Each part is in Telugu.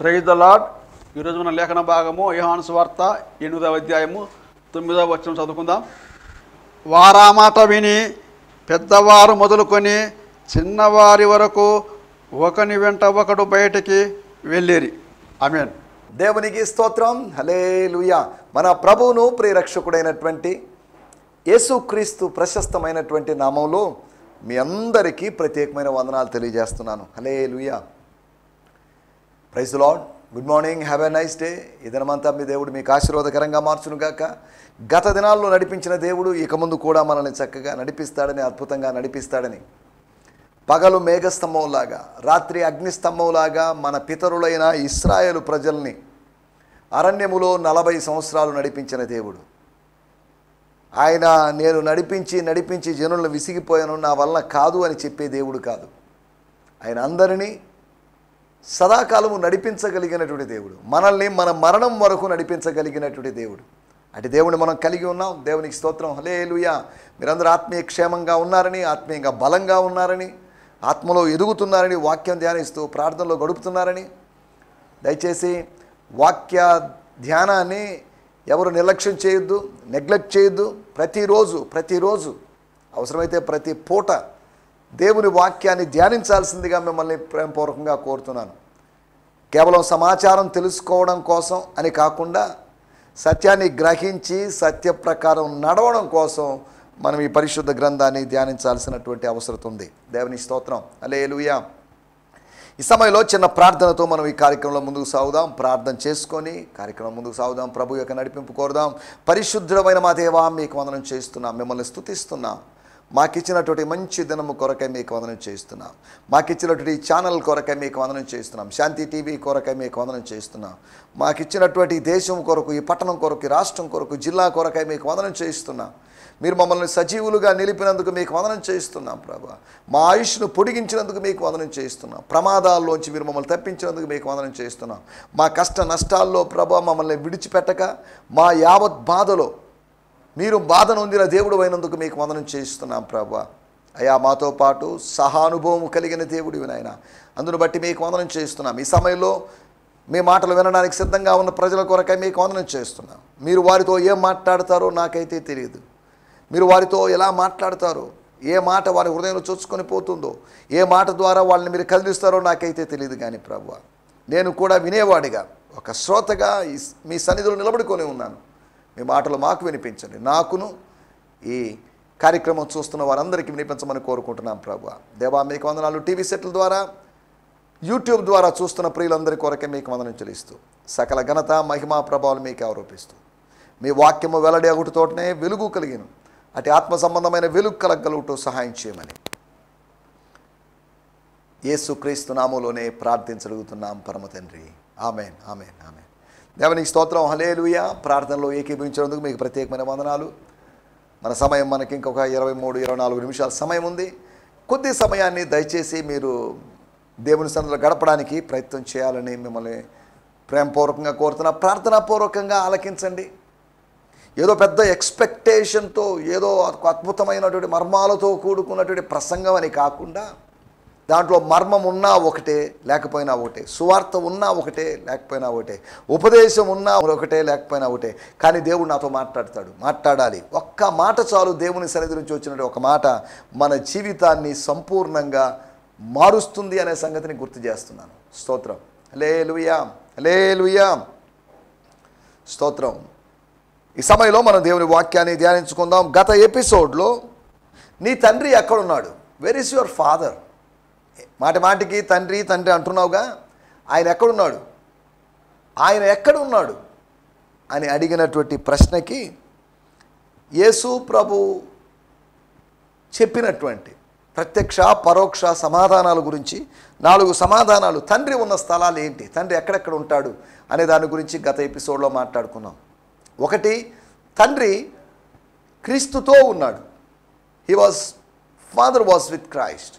Praise the lord. ఈరోజు మన లేఖన భాగము యోహాను సువార్త 8వ అధ్యాయము 9వ వచనం చదువుకుందాం. వారా మాట విని పెద్దవారు మొదలుకొని చిన్నవారి వరకు ఒకని వెంట ఒకడు బయటికి వెళ్ళిరి. ఆమేన్. దేవునికి స్తోత్రం. హల్లెలూయా. మన ప్రభువును ప్రియరక్షకుడైనటువంటి యేసుక్రీస్తు ప్రశస్తమైనటువంటి నామంలో మీ అందరికీ ప్రత్యేకమైన వందనాలు తెలియజేస్తున్నాను. Hallelujah. Praise the lord. Good morning. Have a nice day. ఈ దినమంతా మీ దేవుడు మీకు ఆశీర్వాదకరంగా మార్చునుగాక. గత దినాల్లో నడిపించిన దేవుడు ఇక ముందు కూడా మనల్ని చక్కగా నడిపిస్తాడని, అద్భుతంగా నడిపిస్తాడని, పగలు మేఘస్తంభంలాగా రాత్రి అగ్నిస్తంభంలాగా మన పితరులైన ఇశ్రాయేలు ప్రజల్ని అరణ్యములో 40 సంవత్సరాలు నడిపించిన దేవుడు. ఆయన నేను నడిపించి జనులను విసిగిపోయాను, నా వలన కాదు అని చెప్పే దేవుడు కాదు. ఆయన అందరినీ సదాకాలము నడిపించగలిగినటువంటి దేవుడు. మనల్ని మన మరణం వరకు నడిపించగలిగినటువంటి దేవుడు. అటు దేవుని మనం కలిగి ఉన్నాం. దేవునికి స్తోత్రం. హల్లెలూయా. మీరందరూ ఆత్మీయ క్షేమంగా ఉన్నారని, ఆత్మీయంగా బలంగా ఉన్నారని, ఆత్మలో ఎదుగుతున్నారని, వాక్యం ధ్యానిస్తూ ప్రార్థనలో గడుపుతున్నారని, దయచేసి వాక్య ధ్యానాన్ని ఎవరు నిర్లక్ష్యం చేయొద్దు, నెగ్లెక్ట్ చేయొద్దు. ప్రతిరోజు అవసరమైతే ప్రతి పూట దేవుని వాక్యాన్ని ధ్యానించాల్సిందిగా మిమ్మల్ని ప్రేమపూర్వకంగా కోరుతున్నాను. కేవలం సమాచారం తెలుసుకోవడం కోసం అని కాకుండా సత్యాన్ని గ్రహించి సత్య ప్రకారం నడవడం కోసం మనం ఈ పరిశుద్ధ గ్రంథాన్ని ధ్యానించాల్సినటువంటి అవసరం ఉంది. దేవుని స్తోత్రం. హల్లెలూయా. ఈ సమయంలో చిన్న ప్రార్థనతో మనం ఈ కార్యక్రమంలో ముందుకు సాగుదాం. ప్రార్థన చేసుకొని కార్యక్రమం ముందుకు సాగుదాం. ప్రభు యొక్క నడిపింపు కోరుదాం. పరిశుద్ధమైన మా దేవా, మీకు వందనం చేస్తున్నాం, మిమ్మల్ని స్తుతిస్తున్నాం. మాకిచ్చినటువంటి మంచి దినము కొరకై మీకు వందనం చేస్తున్నాం. మాకిచ్చినటువంటి ఛానల్ కొరకై మీకు వందనం చేస్తున్నాం. శాంతి టీవీ కొరకై మీకు వందనం చేస్తున్నాం. మాకిచ్చినటువంటి దేశం కొరకు, ఈ పట్టణం కొరకు, ఈ రాష్ట్రం కొరకు, జిల్లా కొరకై మీకు వందనం చేస్తున్నాం. మీరు మమ్మల్ని సజీవులుగా నిలిపినందుకు మీకు వందనం చేస్తున్నాం ప్రభా. మా ఆయుష్ను పొడిగించినందుకు మీకు వందనం చేస్తున్నాం. ప్రమాదాల్లోంచి మీరు మమ్మల్ని తప్పించినందుకు మీకు వందనం చేస్తున్నాం. మా కష్ట నష్టాల్లో ప్రభా మమ్మల్ని విడిచిపెట్టక మా యావత్ బాధలో మీరు బాధ నొందిన దేవుడు అయినందుకు మీకు వందనం చేస్తున్నాం ప్రభా. అయా మాతో పాటు సహానుభవం కలిగిన దేవుడివి నాయన, అందును బట్టి మీకు వందనం చేస్తున్నాం. ఈ సమయంలో మీ మాటలు వినడానికి సిద్ధంగా ఉన్న ప్రజల కొరకై మీకు వందనం చేస్తున్నాం. మీరు వారితో ఏం మాట్లాడతారో నాకైతే తెలియదు. మీరు వారితో ఎలా మాట్లాడతారో, ఏ మాట వారి హృదయంలో చొచ్చుకొని పోతుందో, ఏ మాట ద్వారా వాళ్ళని మీరు కదిలిస్తారో నాకైతే తెలియదు. కానీ ప్రభువా, నేను కూడా వినేవాడిగా, ఒక శ్రోతగా మీ సన్నిధిలో నిలబడుకొని ఉన్నాను. మీ మాటలు మాకు వినిపించండి. నాకును ఈ కార్యక్రమం చూస్తున్న వారందరికీ వినిపించమని కోరుకుంటున్నాం ప్రభువా. దేవా మీకు వందనాలు. టీవీ సెట్ల ద్వారా, యూట్యూబ్ ద్వారా చూస్తున్న ప్రియులందరి కొరకే మీకు వందనం చెల్లిస్తూ, సకల ఘనత మహిమా ప్రభావాలు మీకు ఆరోపిస్తూ, మీ వాక్యము వెల్లడి అగుటితోటనే వెలుగు కలిగిన అటు ఆత్మ సంబంధమైన వెలుగు కలగలుగుతూ సహాయం చేయమని యేసుక్రీస్తు నామములోనే ప్రార్థించగలుగుతున్నాం పరమ తండ్రి. ఆమేన్, ఆమేన్, ఆమేన్. దేవునికి స్తోత్రం. హల్లెలూయా. ప్రార్థనలో ఏకీభవించినందుకు మీకు ప్రత్యేకమైన వందనాలు. మన సమయం మనకి ఇంకొక 23-24 నిమిషాల సమయం ఉంది. కొద్ది సమయాన్ని దయచేసి మీరు దేవుని సన్నిధిలో గడపడానికి ప్రయత్నం చేయాలని మిమ్మల్ని ప్రేమపూర్వకంగా కోరుతున్నా. ప్రార్థనాపూర్వకంగా ఆలకించండి. ఏదో పెద్ద ఎక్స్పెక్టేషన్తో, ఏదో అద్భుతమైనటువంటి మర్మాలతో కూడుకున్నటువంటి ప్రసంగం అని కాకుండా, దాంట్లో మర్మం ఉన్నా ఒకటే, లేకపోయినా ఒకటే, సువార్త ఉన్నా ఒకటే, లేకపోయినా ఒకటే, ఉపదేశం ఉన్నా ఒకటే, లేకపోయినా ఒకటే. కానీ దేవుడు నాతో మాట్లాడాలి. ఒక్క మాట చాలు. దేవుని సన్నిధి నుంచి వచ్చినటువంటి ఒక మాట మన జీవితాన్ని సంపూర్ణంగా మారుస్తుంది అనే సంగతిని గుర్తు చేస్తున్నాను. స్తోత్రం. హల్లెలూయా, హల్లెలూయా, స్తోత్రం. ఈ సమయంలో మనం దేవుని వాక్యాన్ని ధ్యానించుకుందాం. గత ఎపిసోడ్లో నీ తండ్రి ఎక్కడున్నాడు, వేర్ ఈస్ యువర్ ఫాదర్, మాటికి తండ్రి తండ్రి అంటున్నావుగా, ఆయన ఎక్కడున్నాడు అని అడిగినటువంటి ప్రశ్నకి యేసు ప్రభు చెప్పినటువంటి ప్రత్యక్ష పరోక్ష సమాధానాల గురించి 4 సమాధానాలు, తండ్రి ఉన్న స్థలాలు ఏంటి, తండ్రి ఎక్కడెక్కడ ఉంటాడు అనే దాని గురించి గత ఎపిసోడ్లో మాట్లాడుకున్నాం. ఒకటి, తండ్రి క్రీస్తుతో ఉన్నాడు. Father was with Christ.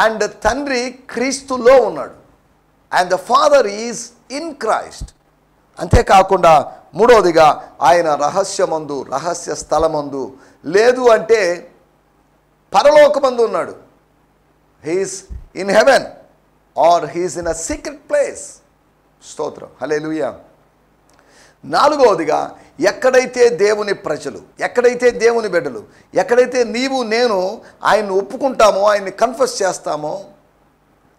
And తండ్రి క్రీస్తులో ఉన్నాడు. And the father is in Christ. అంతేకాకుండా మూడవదిగా ఆయన రహస్యమందు, రహస్య స్థలమందు, లేదు అంటే పరలోకమందు ఉన్నాడు. He's in heaven or he's in a secret place. స్తోత్రం, హల్లెలూయా. నాలుగవదిగా, ఎక్కడైతే దేవుని ప్రజలు, ఎక్కడైతే దేవుని బిడ్డలు, ఎక్కడైతే నీవు నేను ఆయన్ని ఒప్పుకుంటామో, ఆయన్ని కన్ఫెస్ చేస్తామో,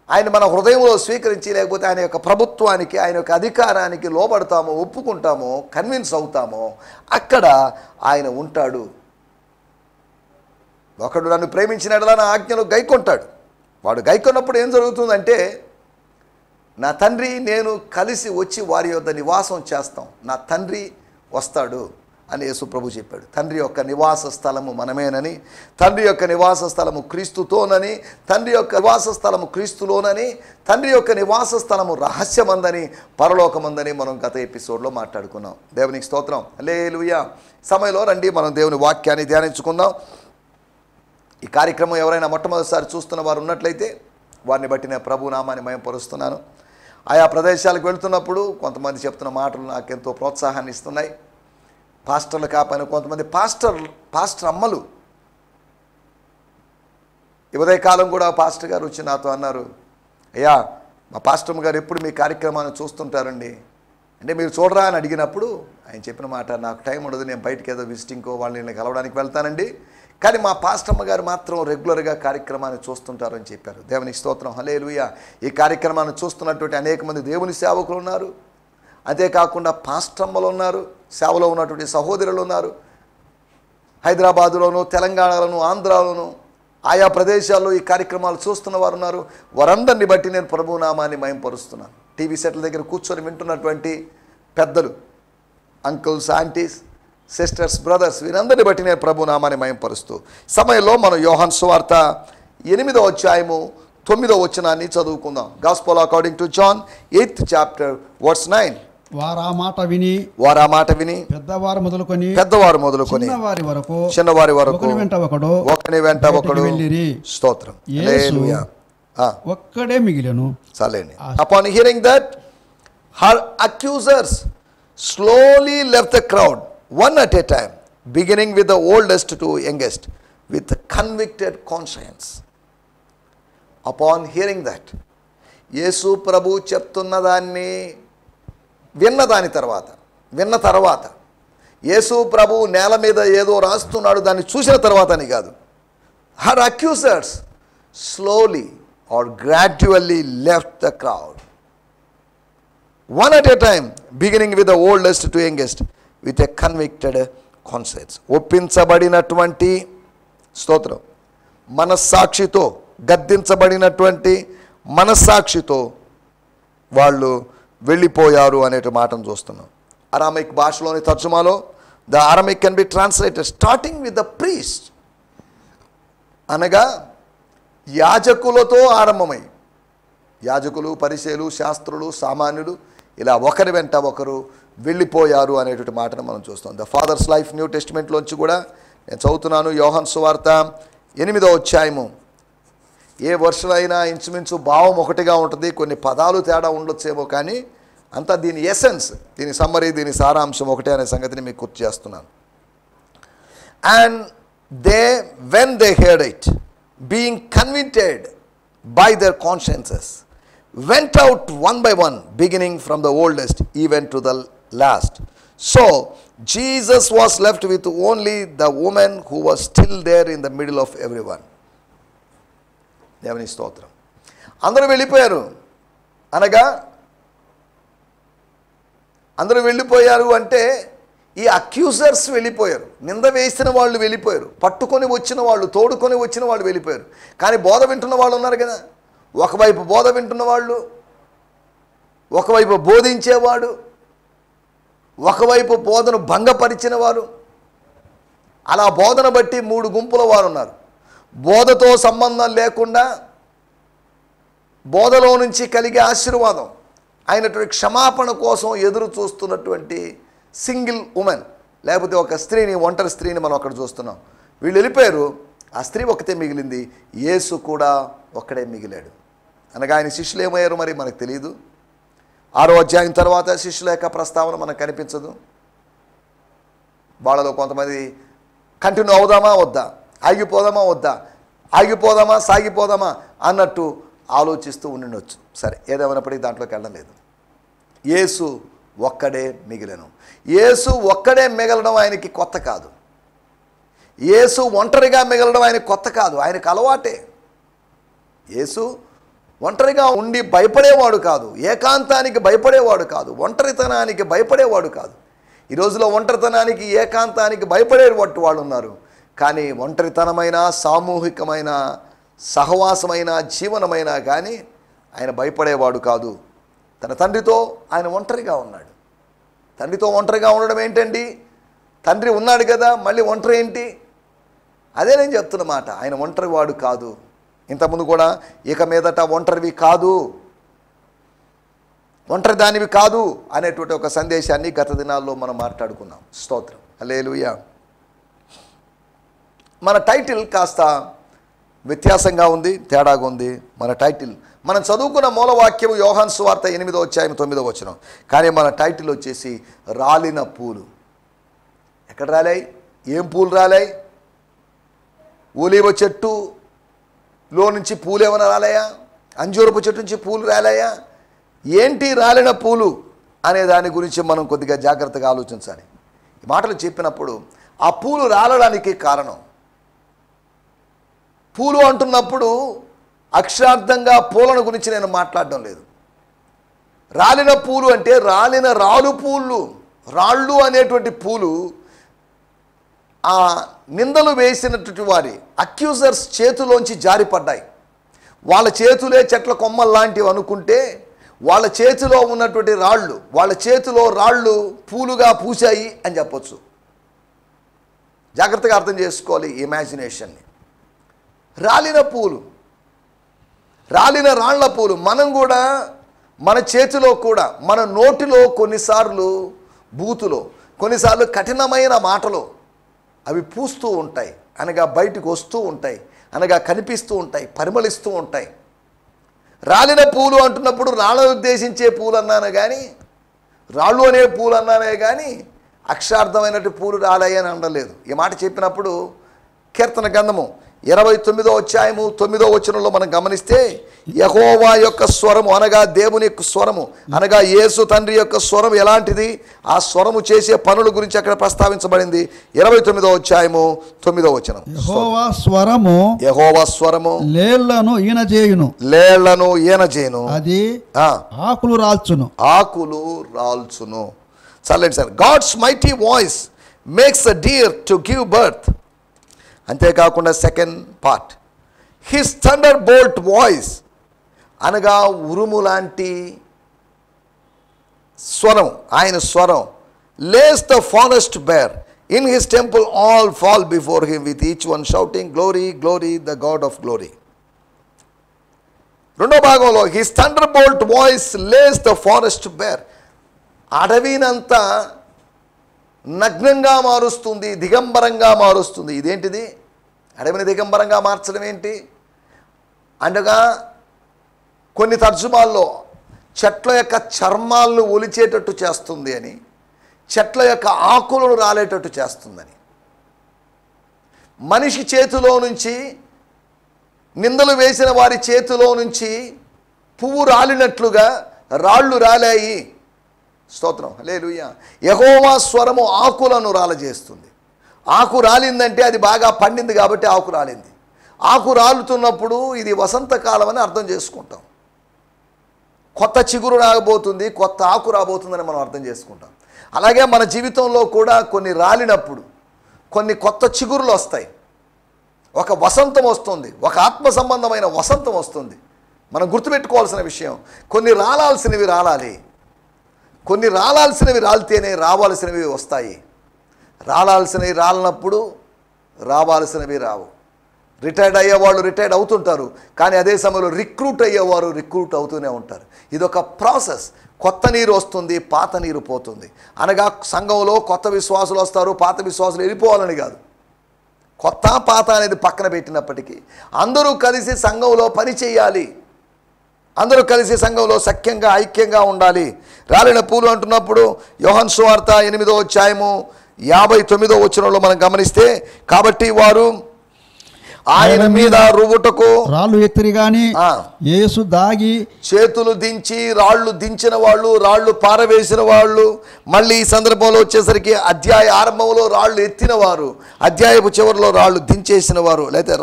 ఆయన మన హృదయంలో స్వీకరించి, లేకపోతే ఆయన యొక్క ప్రభుత్వానికి, ఆయన యొక్క అధికారానికి లోబడతామో, ఒప్పుకుంటామో, కన్విన్స్ అవుతామో, అక్కడ ఆయన ఉంటాడు. ఒకడు నన్ను ప్రేమించినట్లా నా ఆజ్ఞలు గైకొంటాడు. వాడు గైకొన్నప్పుడు ఏం జరుగుతుందంటే, నా తండ్రి నేను కలిసి వచ్చి వారి యొద్ద నివాసం చేస్తాం, నా తండ్రి వస్తాడు అని యేసు ప్రభు చెప్పాడు. తండ్రి యొక్క నివాస స్థలము మనమేనని, తండ్రి యొక్క నివాస స్థలము క్రీస్తుతోనని, తండ్రి యొక్క నివాస స్థలము క్రీస్తులోనని, తండ్రి యొక్క నివాస స్థలము రహస్యమందని, పరలోకమందని మనం గత ఎపిసోడ్లో మాట్లాడుకున్నాం. దేవునికి స్తోత్రం, హల్లెలూయా. సమయంలో రండి మనం దేవుని వాక్యాన్ని ధ్యానించుకుందాం. ఈ కార్యక్రమం ఎవరైనా మొట్టమొదటిసారి చూస్తున్న వారు ఉన్నట్లయితే వారిని బట్టి నేను ప్రభు నామాన్ని మహిమపరుస్తున్నాను. ఆయా ప్రదేశాలకు వెళ్తున్నప్పుడు కొంతమంది చెప్తున్న మాటలు నాకు ఎంతో ప్రోత్సాహాన్ని ఇస్తున్నాయి. పాస్టర్లు కాపని కొంతమంది పాస్టర్ అమ్మలు, ఈ ఉదయకాలం కూడా పాస్టర్ గారు వచ్చి నాతో అన్నారు, అయ్యా మా పాస్టర్ గారు ఎప్పుడు మీ కార్యక్రమాన్ని చూస్తుంటారండి అంటే, మీరు చూడరా అని అడిగినప్పుడు ఆయన చెప్పిన మాట, నాకు టైం ఉండదు, నేను బయటకు ఏదో విజిటింగ్కో వాళ్ళని కలవడానికి వెళ్తానండి, కానీ మా పాస్టమ్మ గారు మాత్రం రెగ్యులర్గా కార్యక్రమాన్ని చూస్తుంటారని చెప్పారు. దేవునికి స్తోత్రం, హల్లెలూయా. ఈ కార్యక్రమాన్ని చూస్తున్నటువంటి అనేక మంది దేవుని సేవకులు ఉన్నారు, అంతేకాకుండా పాస్టమ్మలు ఉన్నారు, సేవలో ఉన్నటువంటి సహోదరులు ఉన్నారు. హైదరాబాదులోను, తెలంగాణలోను, ఆంధ్రాలోను, ఆయా ప్రదేశాల్లో ఈ కార్యక్రమాలు చూస్తున్న వారు ఉన్నారు. వారందరిని బట్టి నేను ప్రభు నామాన్ని మహిమపరుస్తున్నాను. టీవీ సెట్ల దగ్గర కూర్చొని వింటున్నటువంటి పెద్దలు, అంకుల్స్, ఆంటీస్, సిస్టర్స్, బ్రదర్స్, వీరందరిని బట్టి నేను ప్రభు నామాన్ని మహిమపరుస్తూ సమయంలో మనం యోహాను సువార్త 8వ అధ్యాయము 9వ వచనాన్ని చదువుకుందాం. Gospel according to John 8th chapter verse 9. వారు ఆ మాట విని పెద్దవారు మొదలుకొని చిన్నవారి వరకు ఒకని వెంట ఒకడు వెళ్ళిరి. స్తోత్రం, హల్లెలూయా. ఒక్కడే మిగిలెను. చాలండి. Upon hearing that, her accusers slowly left the crowd, one at a time, beginning with the oldest to youngest, with convicted conscience. Upon hearing that, యేసు ప్రభు చెప్తున్న దాన్ని విన్న తర్వాత యేసు ప్రభు నేల మీద ఏదో రాస్తున్నాడు, దాన్ని చూసిన తర్వాత అని కాదు, her accusers slowly or gradually left the crowd, one at a time, beginning with the oldest to youngest, with a convicted conscience. ఒప్పించబడినటువంటి, స్తోత్రం, మనస్సాక్షితో, గద్దించబడినటువంటి మనస్సాక్షితో వాళ్ళు వెళ్ళిపోయారు అనే మాటను చూస్తున్నాం. అరామిక్ భాషలోని తర్జుమాలో the Aramaic can be translated starting with the priest, అనగా యాజకులతో ఆరంభమై, యాజకులు, పరిసయ్యులు, శాస్త్రులు, సామాన్యులు ఇలా ఒకరి వెంట ఒకరు వెళ్ళిపోయారు అనేటువంటి మాటను మనం చూస్తాం. ద ఫాదర్స్ లైఫ్ న్యూ టెస్టిమెంట్లోంచి కూడా నేను చదువుతున్నాను. యోహాను సువార్త 8వ అధ్యాయము. ఏ వర్షన్ అయినా ఇంచుమించు భావం ఒకటిగా ఉంటుంది, కొన్ని పదాలు తేడా ఉండొచ్చేమో, కానీ అంతా దీని ఎసెన్స్, దీని సమ్మరీ, దీని సారాంశం ఒకటే అనే సంగతిని మీకు గుర్తు చేస్తున్నాను. And when they heard it, being convicted by their consciences, went out one by one, beginning from the oldest even to the last. So Jesus was left with only the woman who was still there in the middle of everyone. దేవుని స్తోత్రం. అందరూ వెళ్ళిపోయారు అనగా, అందరూ వెళ్ళిపోయారు అంటే ఈ అక్యూజర్స్ వెళ్ళిపోయారు, నింద వేసిన వాళ్ళు వెళ్ళిపోయారు, పట్టుకొని వచ్చిన వాళ్ళు, తోడుకొని వచ్చిన వాళ్ళు వెళ్ళిపోయారు. కానీ బోధ వింటున్న వాళ్ళు ఉన్నారు కదా, ఒకవైపు బోధ వింటున్న వాళ్ళు, ఒకవైపు బోధించేవాడు, ఒకవైపు బోధను భంగపరిచిన వారు, అలా బోధన బట్టి 3 గుంపుల వారు ఉన్నారు. బోధతో సంబంధం లేకుండా బోధలో నుంచి కలిగే ఆశీర్వాదం అయినటువంటి క్షమాపణ కోసం ఎదురు చూస్తున్నటువంటి సింగిల్ ఉమెన్, లేకపోతే ఒక స్త్రీని, ఒంటరి స్త్రీని మనం అక్కడ చూస్తున్నాం. వీళ్ళు వెళ్ళిపోయారు, ఆ స్త్రీ ఒకతే మిగిలింది, యేసు కూడా ఒక్కడే మిగిలాడు. అనగా ఆయన శిష్యులు ఏమయ్యారు మరి మనకు తెలియదు. 6వ అధ్యాయం తర్వాత శిష్యుల యొక్క ప్రస్తావన మనకు కనిపించదు. వాళ్ళలో కొంతమంది కంటిన్యూ అవుదామా వద్దా, ఆగిపోదామా వద్దా, ఆగిపోదామా సాగిపోదామా అన్నట్టు ఆలోచిస్తూ ఉండినవచ్చు. సరే, ఏదేమైనప్పటికీ దాంట్లోకి వెళ్ళడం లేదు. యేసు ఒక్కడే మిగిలెను. యేసు ఒక్కడే మిగలడం ఆయనకి కొత్త కాదు. యేసు ఒంటరిగా మిగలడం ఆయనకి కొత్త కాదు, ఆయనకు అలవాటే. యేసు ఒంటరిగా ఉండి భయపడేవాడు కాదు, ఏకాంతానికి భయపడేవాడు కాదు, ఒంటరితనానికి భయపడేవాడు కాదు. ఈ రోజులో ఒంటరితనానికి ఏకాంతానికి భయపడేవాటి వాళ్ళు ఉన్నారు. కానీ ఒంటరితనమైన, సామూహికమైన, సహవాసమైన, జీవనమైన కానీ ఆయన భయపడేవాడు కాదు. తన తండ్రితో ఆయన ఒంటరిగా ఉన్నాడు. తండ్రితో ఒంటరిగా ఉండడం ఏంటండి? తండ్రి ఉన్నాడు కదా, మళ్ళీ ఒంటరి ఏంటి? అదే నేను చెప్తున్న మాట. ఆయన ఒంటరివాడు కాదు. ఇంతకుముందు కూడా ఇక మీదట ఒంటరివి కాదు, ఒంటరి దానివి కాదు అనేటువంటి ఒక సందేశాన్ని గత దినాల్లో మనం మాట్లాడుకున్నాం. స్తోత్రం, హల్లెలూయా. మన టైటిల్ కాస్త వ్యత్యాసంగా ఉంది, తేడాగా ఉంది. మన టైటిల్, మనం చదువుకున్న మూలవాక్యం యోహాను సువార్త 8వ అధ్యాయం 9వ వచనం. కానీ మన టైటిల్ వచ్చేసి రాలిన పూలు. ఎక్కడ రాలాయి? ఏం పూలు రాలాయి? ఒలీవ చెట్టులో నుంచి పూలు ఏమైనా రాలాయా? అంజూరపు చెట్టు నుంచి పూలు రాలాయా? ఏంటి రాలిన పూలు అనే దాని గురించి మనం కొద్దిగా జాగ్రత్తగా ఆలోచించాలి. ఈ మాటలు చెప్పినప్పుడు ఆ పూలు రాలడానికి కారణం, పూలు అంటున్నప్పుడు అక్షరార్థంగా పూలను గురించి నేను మాట్లాడడం లేదు. రాలిన పూలు అంటే రాలిన రాళ్ళు పూలు. రాళ్ళు అనేటువంటి పూలు ఆ నిందలు వేసినటువంటి వారి అక్యూజర్స్ చేతిలోంచి జారిపడ్డాయి. వాళ్ళ చేతులే చెట్ల కొమ్మలు లాంటివి అనుకుంటే వాళ్ళ చేతిలో ఉన్నటువంటి రాళ్ళు, వాళ్ళ చేతిలో రాళ్ళు పూలుగా పూసాయి అని చెప్పొచ్చు. జాగ్రత్తగా అర్థం చేసుకోవాలి ఈ ఇమాజినేషన్ని. రాలిన పూలు, రాలిన రాళ్ల పూలు. మనం కూడా మన చేతిలో కూడా, మన నోటిలో కొన్నిసార్లు బూతులో, కొన్నిసార్లు కఠినమైన మాటలు అవి పూస్తూ ఉంటాయి, అనగా బయటకు వస్తూ ఉంటాయి, అనగా కనిపిస్తూ ఉంటాయి, పరిమళిస్తూ ఉంటాయి. రాలిన పూలు అంటున్నప్పుడు రాళ్ళను ఉద్దేశించే పూలు అన్నాను కానీ, రాళ్ళు అనే పూలు అన్నానే కానీ అక్షరార్థమైనటువంటి పూలు రాలయ్యని అనలేదు. ఈ మాట చెప్పినప్పుడు కీర్తన గ్రంథము 29వ అధ్యాయము 9వ వచనంలో మనం గమనిస్తే, యెహోవా యొక్క స్వరము అనగా దేవుని యొక్క స్వరము, అనగా యేసు తండ్రి యొక్క స్వరం ఎలాంటిది, ఆ స్వరము చేసే పనుల గురించి అక్కడ ప్రస్తావించబడింది. 29వ అధ్యాయము 9వ వచనం. యెహోవా స్వరము, యెహోవా స్వరము లేళ్లను ఈనజేయును, లేళ్లను ఈనజేయును, అది ఆకులు రాల్చును, ఆకులు రాల్చును. చల్లండి sir. God's mighty voice makes a deer to give birth. అంతేకాకుండా second part, his thunder bolt voice అనగా ఉరుము లాంటి స్వరం, ఆయన స్వరం. Lays the forest bare in his temple all fall before him with each one shouting glory glory the God of glory. రెండో భాగంలో his thunder bolt voice lays the forest bare, అడవినంతా నగ్నంగా మారుస్తుంది, దిగంబరంగా మారుస్తుంది. ఇదేంటిది? అడవిని దిగంబరంగా మార్చడం ఏంటి? అనగా కొన్ని తర్జుమాల్లో చెట్ల యొక్క చర్మాలను ఒలిచేటట్టు చేస్తుంది అని, చెట్ల యొక్క ఆకులను రాలేటట్టు చేస్తుందని. మనిషి చేతిలో నుంచి, నిందలు వేసిన వారి చేతిలో నుంచి పువ్వు రాలినట్లుగా రాళ్ళు రాలాయి. స్తోత్రం, హల్లెలూయా. యెహోవా స్వరము ఆకులను రాలజేస్తుంది. ఆకు రాలిందంటే అది బాగా పండింది కాబట్టి ఆకు రాలింది. ఆకు రాలుతున్నప్పుడు ఇది వసంతకాలం అని అర్థం చేసుకుంటాం. కొత్త చిగురు రాబోతుంది, కొత్త ఆకు రాబోతుందని మనం అర్థం చేసుకుంటాం. అలాగే మన జీవితంలో కూడా కొన్ని రాలినప్పుడు కొన్ని కొత్త చిగురులు వస్తాయి, ఒక వసంతం వస్తుంది, ఒక ఆత్మ సంబంధమైన వసంతం వస్తుంది. మనం గుర్తుపెట్టుకోవాల్సిన విషయం, కొన్ని రాలాల్సినవి రాలాలి, కొన్ని రాలాల్సినవి రాలితేనే రావాల్సినవి వస్తాయి. రాలాల్సినవి రాలినప్పుడు రావాల్సినవి రావు. రిటైర్డ్ అయ్యేవాళ్ళు రిటైర్డ్ అవుతుంటారు, కానీ అదే సమయంలో రిక్రూట్ అయ్యేవారు రిక్రూట్ అవుతూనే ఉంటారు. ఇదొక ప్రాసెస్. కొత్త నీరు వస్తుంది, పాత నీరు పోతుంది. అనగా సంఘంలో కొత్త విశ్వాసులు వస్తారు, పాత విశ్వాసులు వెళ్ళిపోవాలని కాదు. కొత్త పాత అనేది పక్కన పెట్టినప్పటికీ అందరూ కలిసి సంఘంలో పని చేయాలి, అందరూ కలిసి సంఘంలో సఖ్యంగా ఐక్యంగా ఉండాలి. రాలిన పూలు అంటున్నప్పుడు యోహాను సువార్త 8వ అధ్యాయము 59వ వచనంలో మనం గమనిస్తే, కాబట్టి వారు ఆయన మీద రువ్వుటకు రాళ్ళు ఎత్తిరి గాని యేసు దాగి చేతులు దించి రాళ్ళు దించిన వాళ్ళు, రాళ్ళు పారవేసిన వాళ్ళు, మళ్ళీ ఈ సందర్భంలో వచ్చేసరికి అధ్యాయ ఆరంభంలో రాళ్ళు ఎత్తిన వారు, అధ్యాయపు చివరిలో రాళ్ళు దించేసిన వారు, లేకపోతే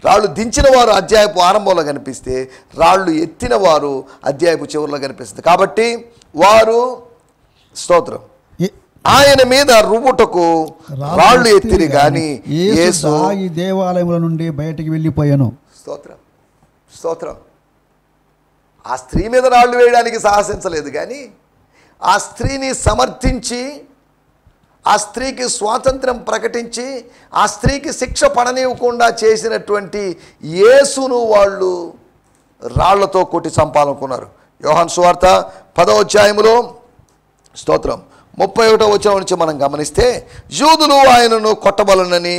రాళ్ళు దించిన వారు అధ్యాయపు ఆరంభంలో కనిపిస్తే రాళ్ళు ఎత్తిన వారు అధ్యాయపు చివరిలో కనిపిస్తుంది. కాబట్టి వారు స్తోత్రం ఆయన మీద రువ్వుటకు రాళ్ళు ఎత్తిరి గాని యేసు ఈ దేవాలయముల నుండి బయటికి వెళ్ళిపోయాను. స్తోత్రం స్తోత్రం. ఆ స్త్రీ మీద రాళ్ళు వేయడానికి సాహసించలేదు, కానీ ఆ స్త్రీని సమర్థించి, ఆ స్త్రీకి స్వాతంత్రం ప్రకటించి, ఆ స్త్రీకి శిక్ష పడనివ్వకుండా చేసినటువంటి యేసును వాళ్ళు రాళ్లతో కొట్టి చంపాలనుకున్నారు. యోహాను సువార్త 10వ అధ్యాయములో స్తోత్రం 31వ వచనం నుంచి మనం గమనిస్తే, యూదులు ఆయనను కొట్టబలనని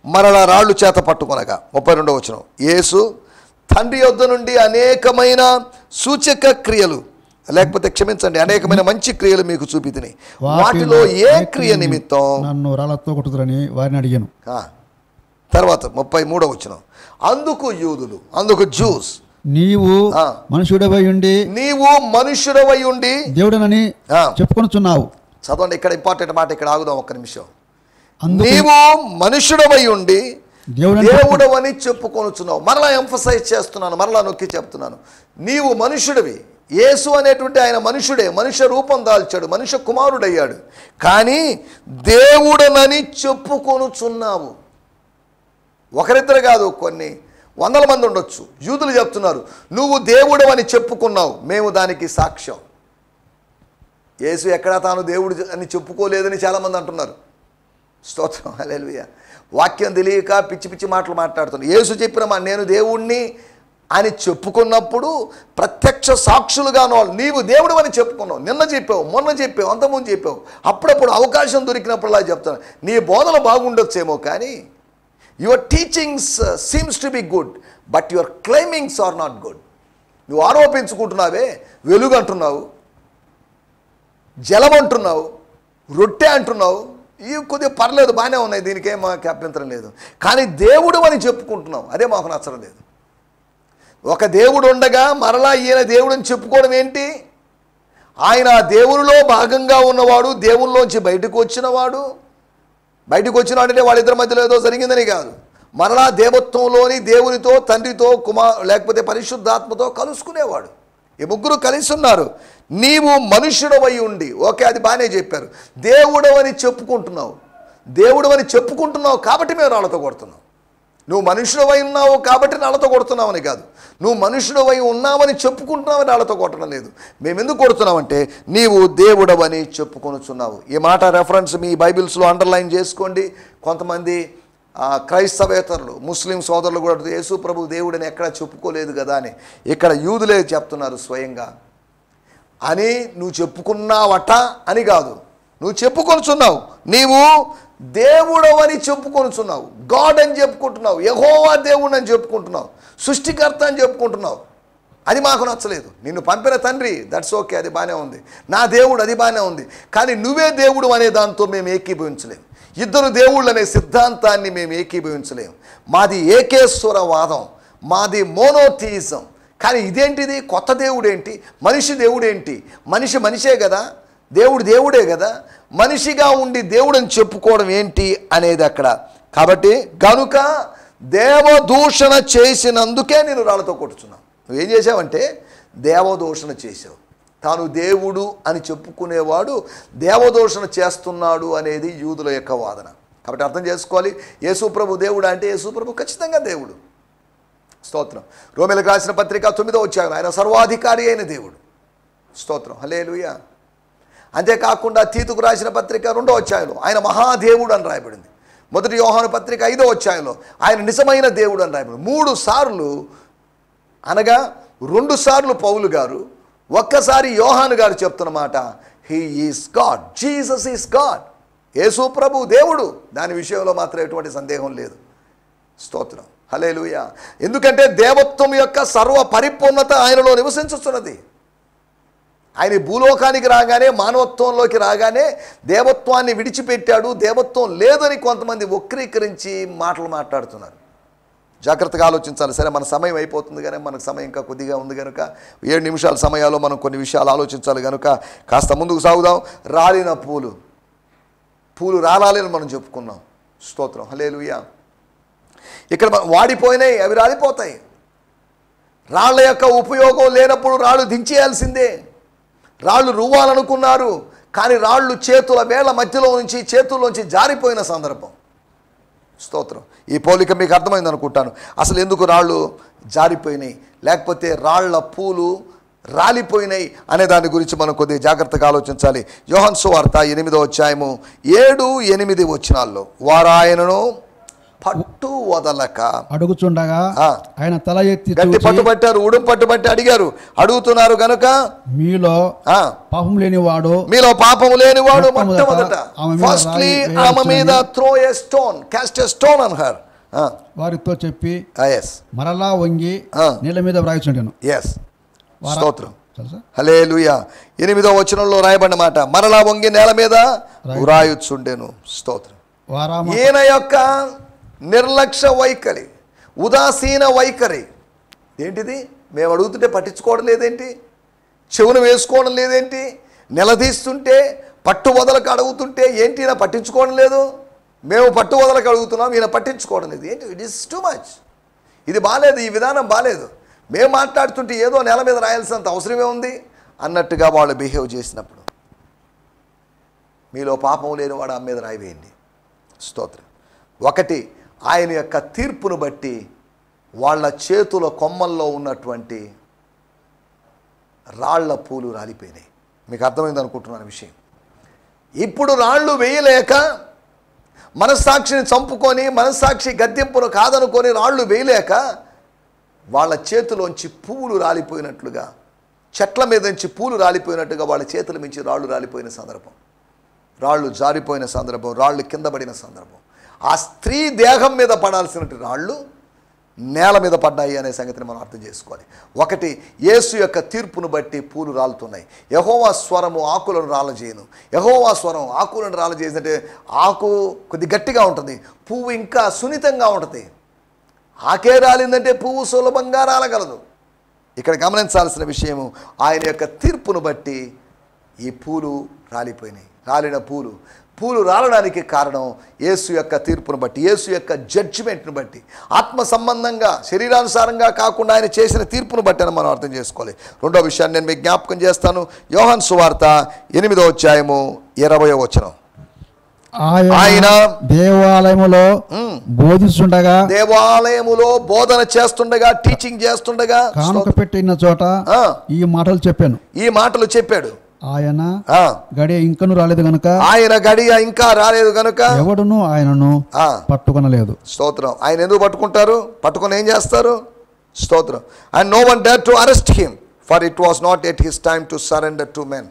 మరలా రాళ్ళు చేత పట్టుకొనగా 32వ వచనం, యేసు తండ్రి యొద్ద నుండి అనేకమైన సూచక క్రియలు, లేకపోతే క్షమించండి, అనేకమైన మంచి క్రియలు మీకు చూపితిని, వాటిలో ఏ క్రియ నిమిత్తం నన్ను రాళ్లతో కొట్టుదురని వారిని అడిగాను. తర్వాత 33వ వచనం, అందుకు యూదులు, అందుకు జూస్, నీవు మనుషుడవై ఉండి దేవుడనని చెప్పుకొనుచున్నావు. చదవండి, ఇక్కడ ఇంపార్టెంట్ మాట, ఇక్కడ ఆగుదాం ఒక్క నిమిషం. నీవు మనుషుడవై ఉండి దేవుడవని చెప్పుకొనుచున్నావు. మరలా ఎంఫసైజ్ చేస్తున్నాను, మరలా నొక్కి చెప్తున్నాను, నీవు మనుషుడివి. యేసు అనేటువంటి ఆయన మనుషుడే, మనుష్య రూపం దాల్చాడు, మనుష్య కుమారుడయ్యాడు, కానీ దేవుడనని చెప్పుకొనుచున్నావు. ఒకరిద్దరు కాదు, కొన్ని వందల మంది ఉండొచ్చు. యూదులు చెప్తున్నారు, నువ్వు దేవుడు అని చెప్పుకున్నావు, మేము దానికి సాక్ష్యం. యేసు ఎక్కడా తాను దేవుడు అని చెప్పుకోలేదని చాలామంది అంటున్నారు. స్తోత్రం హల్లెలూయా. వాక్యం తెలియక పిచ్చి పిచ్చి మాటలు మాట్లాడుతున్నారు. యేసు చెప్పిన నేను దేవుణ్ణి అని చెప్పుకున్నప్పుడు ప్రత్యక్ష సాక్షులుగా వాళ్ళు, నీవు దేవుడు అని చెప్పుకున్నావు, నిన్న చెప్పావు, మొన్న చెప్పావు, అంతకుముందు చెప్పావు, అప్పుడప్పుడు అవకాశం దొరికినప్పుడులా చెప్తాను. నీ బోధన బాగుండొచ్చేమో, కానీ your teachings seems to be good, but your claimings are not good. నువ్వు ఆరోపించుకుంటున్నావే, వెలుగు అంటున్నావు, జలం అంటున్నావు, రొట్టె అంటున్నావు, ఇవి కొద్దిగా పర్లేదు, బాగానే ఉన్నాయి, దీనికేం మాకు అభ్యంతరం లేదు, కానీ దేవుడు అని చెప్పుకుంటున్నావు, అదే మాకు నచ్చడం లేదు. ఒక దేవుడు ఉండగా మరలా ఈయన దేవుడు అని చెప్పుకోవడం ఏంటి? ఆయన దేవునిలో భాగంగా ఉన్నవాడు, దేవునిలోంచి బయటకు వచ్చినవాడు. బయటకు వచ్చినాడంటే వాళ్ళిద్దరి మధ్యలో ఏదో జరిగిందని కాదు, మరలా దేవత్వంలోని దేవునితో, తండ్రితో, లేకపోతే పరిశుద్ధాత్మతో కలుసుకునేవాడు. ఈ ముగ్గురు కలిసి ఉన్నారు. నీవు మనుష్యుడవై ఉండి, ఓకే, అది బాగానే చెప్పారు, దేవుడవని చెప్పుకుంటున్నావు, దేవుడవని చెప్పుకుంటున్నావు కాబట్టి మేము రాళ్ళతో కొడుతున్నాం. నువ్వు మనుషుడవై ఉన్నావు కాబట్టి రాళ్ళతో కొడుతున్నావని కాదు, నువ్వు మనుషుడవై ఉన్నావని చెప్పుకుంటున్నావని రాళ్ళతో కొట్టడం లేదు. మేము ఎందుకు కొడుతున్నామంటే నీవు దేవుడవని చెప్పుకొనుచున్నావు. ఈ మాట రెఫరెన్స్ మీ బైబిల్స్లో అండర్లైన్ చేసుకోండి. కొంతమంది క్రైస్తవేతరులు, ముస్లిం సోదరులు కూడా యేసు ప్రభు దేవుడని ఎక్కడ చెప్పుకోలేదు కదా అని, ఇక్కడ యూదులే చెప్తున్నారు స్వయంగా. అని నువ్వు చెప్పుకున్నావట అని కాదు, నువ్వు చెప్పుకొనుచున్నావు, నీవు దేవుడవని చెప్పుకొనుచున్నావు, గాడ్ అని చెప్పుకుంటున్నావు, యెహోవా దేవుడు అని చెప్పుకుంటున్నావు, సృష్టికర్త అని చెప్పుకుంటున్నావు. అది మాకు నచ్చలేదు. నిన్ను పంపిన తండ్రి, దట్స్ ఓకే, అది బాగానే ఉంది, నా దేవుడు, అది బాగానే ఉంది, కానీ నువ్వే దేవుడు అనే దాంతో మేము ఏకీభవించలేము. ఇద్దరు దేవుళ్ళు అనే సిద్ధాంతాన్ని మేము ఏకీభవించలేము. మాది ఏకేశ్వరవాదం, మాది మోనోథియిజం. కానీ ఇదేంటిది? కొత్త దేవుడు ఏంటి? మనిషి దేవుడు ఏంటి? మనిషి మనిషే కదా, దేవుడు దేవుడే కదా, మనిషిగా ఉండి దేవుడని చెప్పుకోవడం ఏంటి అనేది అక్కడ. కాబట్టి కనుక దేవదూషణ చేసినందుకే నేను రాళ్ళతో కొట్టుచున్నాను. నువ్వేం చేసావంటే దేవదూషణ చేసావు. తాను దేవుడు అని చెప్పుకునేవాడు దేవదూషణ చేస్తున్నాడు అనేది యూదుల యొక్క వాదన. కాబట్టి అర్థం చేసుకోవాలి, యేసుప్రభు దేవుడు అంటే యేసుప్రభు ఖచ్చితంగా దేవుడు. స్తోత్రం. రోమీయులకు రాసిన పత్రిక 9వ అధ్యాయం, ఆయన సర్వాధికారి అయిన దేవుడు. స్తోత్రం హల్లెలూయా. అంతేకాకుండా తీతుకు రాసిన పత్రిక 2వ అధ్యాయంలో ఆయన మహాదేవుడు అని రాయబడింది. మొదటి యోహాను పత్రిక 5వ అధ్యాయంలో ఆయన నిజమైన దేవుడు అని రాయబడింది. 3 సార్లు, అనగా 2 సార్లు పౌలు గారు, ఒక్కసారి యోహాను గారు చెప్తున్నమాట, he is God, Jesus is God, Yesu ప్రభు దేవుడు. దాని విషయంలో మాత్రం ఎటువంటి సందేహం లేదు. స్తోత్రం హల్లెలూయా. ఎందుకంటే దేవత్వం యొక్క సర్వ పరిపూర్ణత ఆయనలో నివసించుతున్నది. ఆయన భూలోకానికి రాగానే, మానవత్వంలోకి రాగానే దేవత్వాన్ని విడిచిపెట్టాడు, దేవత్వం లేదని కొంతమంది వక్రీకరించి మాటలు మాట్లాడుతున్నారు. జాగ్రత్తగా ఆలోచించాలి. సరే, మన సమయం అయిపోతుంది కానీ మనకు సమయం ఇంకా కొద్దిగా ఉంది కనుక 7 నిమిషాల సమయాల్లో మనం కొన్ని విషయాలు ఆలోచించాలి కనుక కాస్త ముందుకు సాగుదాం. రాలిన పూలు రాలాలని మనం చెప్పుకున్నాం. స్తోత్రం, హల్లెలూయా. ఇక్కడ వాడిపోయినాయి, అవి రాలిపోతాయి. రాళ్ల యొక్క ఉపయోగం లేనప్పుడు రాళ్ళు దించేయాల్సిందే. రాళ్ళు రువ్వాలనుకున్నారు కానీ రాళ్ళు వేళ్ల చేతుల్లోంచి జారిపోయిన సందర్భం. స్తోత్రం. ఈ పోలిక మీకు అర్థమైంది అనుకుంటాను. అసలు ఎందుకు రాళ్ళు జారిపోయినాయి లేకపోతే రాళ్ల పూలు రాలిపోయినాయి అనే దాని గురించి మనం కొద్దిగా జాగ్రత్తగా ఆలోచించాలి. యోహాను సువార్త 8వ అధ్యాయము 7-8 వచనాల్లో వారు ఆయనను పట్టు వదలక అడుగుచుండగా ఆయన తల ఎత్తి గట్టి పట్టుబట్టారు, ఉడుం పట్టుబట్టి అడుగుతున్నారు గనుక మీలో పాపం లేనివాడు మొట్టమొదట ఫస్ట్లీ ఆమె మీద throw A stone, cost A stone on her. వారితో చెప్పి మరలా వంగి నీళ్ళ మీద వ్రాయిచుండెను. స్తోత్రం, హల్లెలూయా. 8వ వచనంలో రాయబడిన మాట మరలా వంగి నేల మీద వ్రాయుచుండెను. స్తోత్రం. ఈయన యొక్క నిర్లక్ష్య వైఖరి, ఉదాసీన వైఖరి ఏంటిది? మేము అడుగుతుంటే పట్టించుకోవడం లేదేంటి? చెవును వేసుకోవడం లేదేంటి? నిలదీస్తుంటే పట్టు వదలకు అడుగుతుంటే ఏంటి ఈయన పట్టించుకోవడం లేదు? మేము పట్టు వదలకు అడుగుతున్నాం, ఈయన పట్టించుకోవడం లేదు. ఏంటి? It is too much. ఇది బాలేదు, ఈ విధానం బాలేదు. మేము మాట్లాడుతుంటే ఏదో నేల మీద రాయాల్సినంత అవసరమే ఉంది అన్నట్టుగా వాళ్ళు బిహేవ్ చేసినప్పుడు మీలో పాపం లేనివాడు ఆమె మీద రాయివేయండి. స్తోత్రం. ఒకటి, ఆయన యొక్క తీర్పును బట్టి వాళ్ళ చేతుల కొమ్మల్లో ఉన్నటువంటి రాళ్ల పూలు రాలిపోయినాయి. మీకు అర్థమైంది అనుకుంటున్నాను విషయం. ఇప్పుడు రాళ్ళు వేయలేక మనస్సాక్షిని చంపుకొని మనస్సాక్షి గద్దెంపును కాదనుకొని రాళ్ళు వేయలేక వాళ్ళ చేతిలోంచి పువ్వులు రాలిపోయినట్లుగా, చెట్ల మీద నుంచి పూలు రాలిపోయినట్టుగా వాళ్ళ చేతుల నుంచి రాళ్ళు రాలిపోయిన సందర్భం, రాళ్ళు జారిపోయిన సందర్భం, రాళ్ళు కింద పడిన సందర్భం. ఆ స్త్రీ దేహం మీద పడాల్సినట్టు రాళ్ళు నేల మీద పడ్డాయి అనే సంగతిని మనం అర్థం చేసుకోవాలి. ఒకటి, యేసు యొక్క తీర్పును బట్టి పూలు రాలుతున్నాయి. యెహోవా స్వరము ఆకులను రాలజేయను. యెహోవా స్వరం ఆకులను రాలజేసినట్టే ఆకు కొద్ది గట్టిగా ఉంటుంది, పువ్వు ఇంకా సున్నితంగా ఉంటుంది. ఆకే రాలిందంటే పువ్వు సులభంగా రాలగలదు. ఇక్కడ గమనించాల్సిన విషయము ఆయన యొక్క తీర్పును బట్టి ఈ పూలు రాలిపోయినాయి. రాలిన పూలు రాలడానికి కారణం యేసు యొక్క తీర్పును బట్టి, యేసు యొక్క జడ్జిమెంట్ను బట్టి, ఆత్మ సంబంధంగా శరీరానుసారంగా కాకుండా ఆయన చేసిన తీర్పును బట్టి అని మనం అర్థం చేసుకోవాలి. రెండో విషయాన్ని నేను మీకు జ్ఞాపకం చేస్తాను. యోహాను సువార్త 8వ అధ్యాయము 20వ వచనం. ఆయన దేవాలయములో బోధిస్తుండగా, దేవాలయములో బోధన చేస్తుండగా, టీచింగ్ చేస్తుండగా కానుక పెట్టిన చోట ఈ మాటలు చెప్పాడు. ఆయన గడియ ఇంకను రాలేదు గనుక, ఇంకా రాలేదు గనుక ఎవడును ఆయనను పట్టుకొనలేదు. స్తోత్రం. ఆయన ఎందుకు పట్టుకుంటారు? పట్టుకొని ఏం చేస్తారు? స్తోత్రం. And no one dare to arrest him for it was not at his time to surrender to men.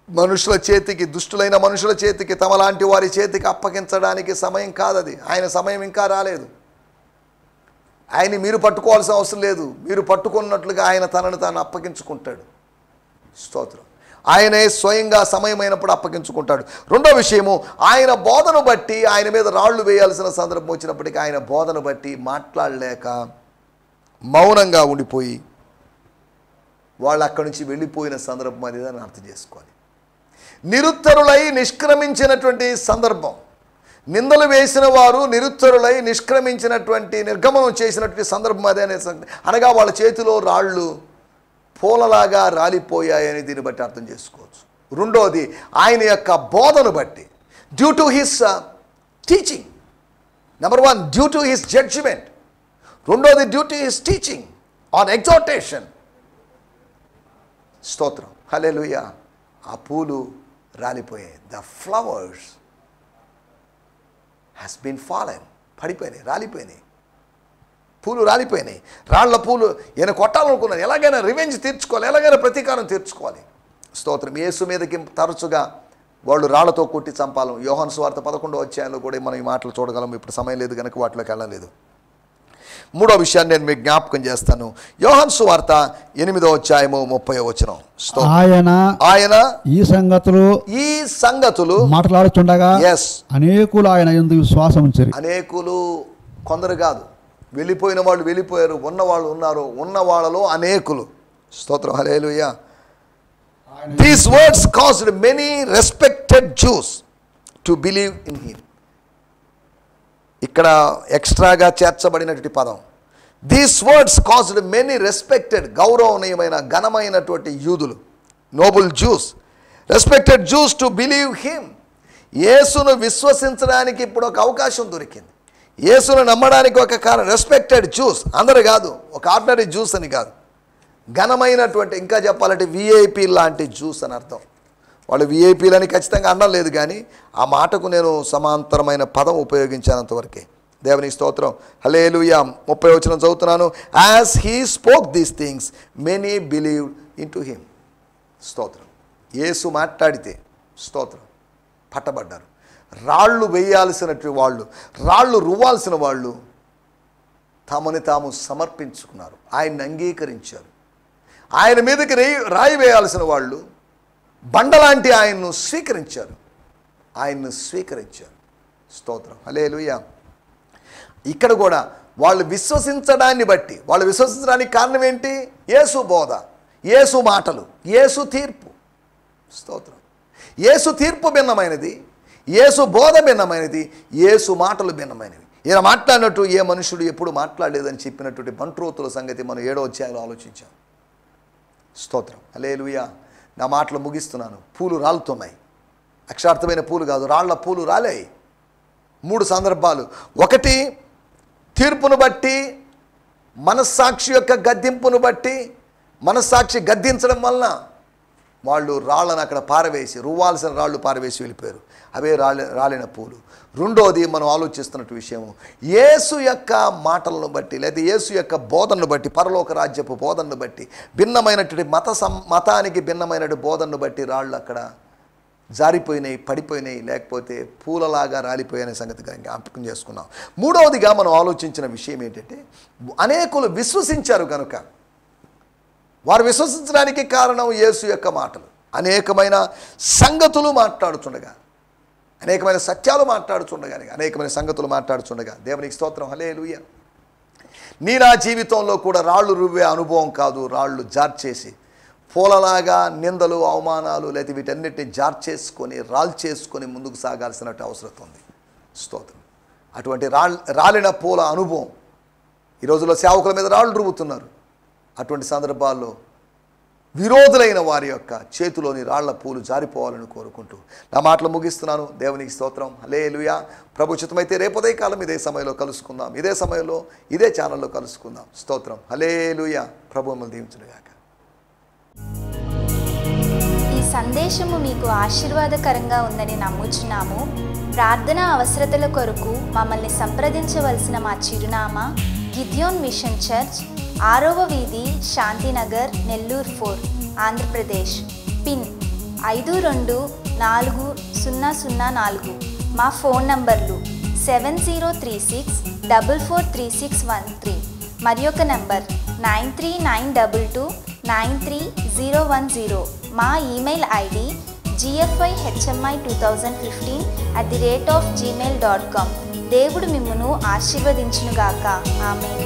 మనుషుల చేతికి, దుష్టులైన మనుషుల చేతికి, తమలాంటి వారి చేతికి అప్పగించడానికి సమయం కాదది. ఆయన సమయం ఇంకా రాలేదు. ఆయన్ని మీరు పట్టుకోవాల్సిన అవసరం లేదు. మీరు పట్టుకున్నట్లుగా ఆయన తనను తాను అప్పగించుకుంటాడు. స్తోత్రం. ఆయనే స్వయంగా సమయమైనప్పుడు అప్పగించుకుంటాడు. రెండో విషయము, ఆయన బోధను బట్టి ఆయన మీద రాళ్ళు వేయాల్సిన సందర్భం వచ్చినప్పటికీ ఆయన బోధను బట్టి మాట్లాడలేక మౌనంగా ఉండిపోయి వాళ్ళు అక్కడి నుంచి వెళ్ళిపోయిన సందర్భం అనేది అని అర్థం చేసుకోవాలి. నిరుత్తరులై నిష్క్రమించినటువంటి సందర్భం, నిందలు వేసిన వారు నిరుత్తరులై నిష్క్రమించినటువంటి, నిర్గమనం చేసినటువంటి సందర్భం అదే అనే సంగతి. అనగా వాళ్ళ చేతిలో రాళ్ళు పూలలాగా రాలిపోయాయని దీన్ని బట్టి అర్థం చేసుకోవచ్చు. రెండోది, ఆయన యొక్క బోధను బట్టి, due to his teaching. Number 1, due to his judgement. రెండోది, due to his teaching on exhortation. స్తోత్రం, హల్లెలూయా. ఆ పూలు రాలిపోయాయి. The flowers has been fallen, పడిపోయినాయి, రాలిపోయినాయి. పూలు రాలిపోయినాయి. రాళ్ల పూలు ఈయన కొట్టాలనుకున్నాను, ఎలాగైనా రివెంజ్ తీర్చుకోవాలి, ఎలాగైనా ప్రతీకారం తీర్చుకోవాలి. స్తోత్రం. యేసు మీదకి తరచుగా వాళ్ళు రాళ్లతో కొట్టి చంపాలి. యోహాను సువార్త 11వ అధ్యాయంలో కూడా మనం ఈ మాటలు చూడగలం. ఇప్పుడు సమయం లేదు కనుక వాటిలోకి వెళ్ళలేదు. మూడో విషయాన్ని నేను మీకు జ్ఞాపకం చేస్తాను. యోహాను సువార్త 8వ అధ్యాయము 30వ వచనం. ఆయన ఈ సంగతులు మాట్లాడుతుండగా అనేకులు ఆయన యందు విశ్వాసం ఉంచారు. అనేకులు, కొందరు కాదు, వెళ్ళిపోయిన వాళ్ళు వెళ్ళిపోయారు, ఉన్నవాళ్ళు ఉన్నారు, ఉన్న వాళ్ళలో అనేకులు. స్తోత్రం, హల్లెలూయా. These words caused many respected Jews to believe in him. ఇక్కడ ఎక్స్ట్రాగా చేర్చబడినటువంటి పదం. These words caused many respected, గౌరవనీయమైన ఘనమైనటువంటి యూదులు, noble Jews, respected Jews to believe him. యేసును విశ్వసించడానికి ఇప్పుడు ఒక అవకాశం దొరికింది. యేసును నమ్మడానికి ఒక కారణం. రెస్పెక్టెడ్ జ్యూస్, అందరు కాదు, ఒక ఆర్డినరీ జ్యూస్ అని కాదు, ఘనమైనటువంటి, ఇంకా చెప్పాలంటే విఐపి లాంటి జ్యూస్ అని అర్థం. వాళ్ళు విఐపీలని ఖచ్చితంగా అనడం లేదు, కానీ ఆ మాటకు నేను సమాంతరమైన పదం ఉపయోగించానంతవరకే. దేవునికి స్తోత్రం, హల్లెలూయా. 30వ వచనం చదువుతున్నాను. As he spoke these things many believe in to him. స్తోత్రం. యేసు మాట్లాడితే, స్తోత్రం, పట్టబడ్డారు. రాళ్ళు వేయాల్సినటువంటి వాళ్ళు, రాళ్ళు రువ్వాల్సిన వాళ్ళు తమని తాము సమర్పించుకున్నారు, ఆయన్ని అంగీకరించారు. ఆయన మీదకి రాయి వేయాల్సిన వాళ్ళు బండలాంటి ఆయన్ను స్వీకరించారు, ఆయన్ను స్వీకరించారు. స్తోత్రం, హల్లెలూయా. ఇక్కడ కూడా వాళ్ళు విశ్వసించడాన్ని బట్టి, వాళ్ళు విశ్వసించడానికి కారణం ఏంటి? యేసు బోధ, యేసు మాటలు, యేసు తీర్పు. స్తోత్రం. యేసు తీర్పు భిన్నమైనది, యేసు బోధ భిన్నమైనది, యేసు మాటలు భిన్నమైనవి. ఈయన మాట్లాడినట్టు ఏ మనుషుడు ఎప్పుడు మాట్లాడలేదని చెప్పినటువంటి బంట్రోతుల సంగతి మనం 7వ అధ్యాయంలో ఆలోచించాం. స్తోత్రం, హల్లెలూయా. నా మాటలు ముగిస్తున్నాను. పూలు రాలుతున్నాయి, అక్షార్థమైన పూలు కాదు, రాళ్ల పూలు రాలాయి. 3 సందర్భాలు. ఒకటి, తీర్పును బట్టి, మనస్సాక్షి యొక్క గద్దింపును బట్టి, మనస్సాక్షి గద్దించడం వలన వాళ్ళు రాళ్ళను అక్కడ పారవేసి, రువ్వాల్సిన రాళ్ళు పారవేసి వెళ్ళిపోయారు. అవే రాలిన పూలు. రెండోది మనం ఆలోచిస్తున్నట్టు విషయము, యేసు యొక్క మాటలను బట్టి, లేదా యేసు యొక్క బోధనను బట్టి, పరలోక రాజ్యపు బోధనను బట్టి, భిన్నమైనటువంటి మతానికి భిన్నమైనటువంటి బోధనను బట్టి రాళ్ళు అక్కడ జారిపోయినాయి, పడిపోయినాయి, లేకపోతే పూలలాగా రాలిపోయిన సంగతి జ్ఞాపకం చేసుకున్నాం. మూడవదిగా మనం ఆలోచించిన విషయం ఏంటంటే, అనేకులు విశ్వసించారు కనుక, వారు విశ్వసించడానికి కారణం యేసు యొక్క మాటలు. అనేకమైన సంగతులు మాట్లాడుచుండగా, అనేకమైన సత్యాలు మాట్లాడుచుండగా, అనేకమైన సంగతులు మాట్లాడుచుండగా, దేవునికి స్తోత్రం, హల్లెలూయా. నా జీవితంలో కూడా రాళ్ళు రువ్వే అనుభవం కాదు, రాళ్ళు జార్చేసి, పూలలాగా నిందలు, అవమానాలు, లేదా వీటన్నిటిని జార్చేసుకొని, రాల్చేసుకొని ముందుకు సాగాల్సినట్టు అవసరం ఉంది. స్తోత్రం. అటువంటి రాలిన పూల అనుభవం ఈ రోజుల్లో సేవకుల మీద రాళ్ళు రువ్వుతున్నారు. అటువంటి సందర్భాల్లో విరోధులైన వారి యొక్క చేతిలోని రాళ్ల పూలు జారిపోవాలని కోరుకుంటూ నా మాటలు ముగిస్తున్నాను. దేవునికి స్తోత్రం, హల్లెలూయా. ప్రభు చిత్తమైతే రేపు ఉదయకాలం ఇదే సమయంలో కలుసుకుందాం, ఇదే సమయంలో ఇదే ఛానల్లో కలుసుకుందాం. స్తోత్రం, హల్లెలూయా. ప్రభు మిమ్మల్ని దీవించునుగాక. ఈ సందేశము మీకు ఆశీర్వాదకరంగా ఉందని నమ్ముచున్నాము. ప్రార్థన అవసరతల కొరకు మమ్మల్ని సంప్రదించవలసిన మా చిరునామా గిద్యోన్ మిషన్ చర్చ్, 6వ వీధి, శాంతినగర్, నెల్లూరు 4, ఆంధ్రప్రదేశ్. పిన్ 524004. మా ఫోన్ నంబర్లు 7036443613, మరి ఒక నంబర్ 9392293010. మా ఈమెయిల్ ఐడి gfihmi2015@gmail.com. దేవుడు మిమ్మును ఆశీర్వదించునుగాక. ఆమేన్.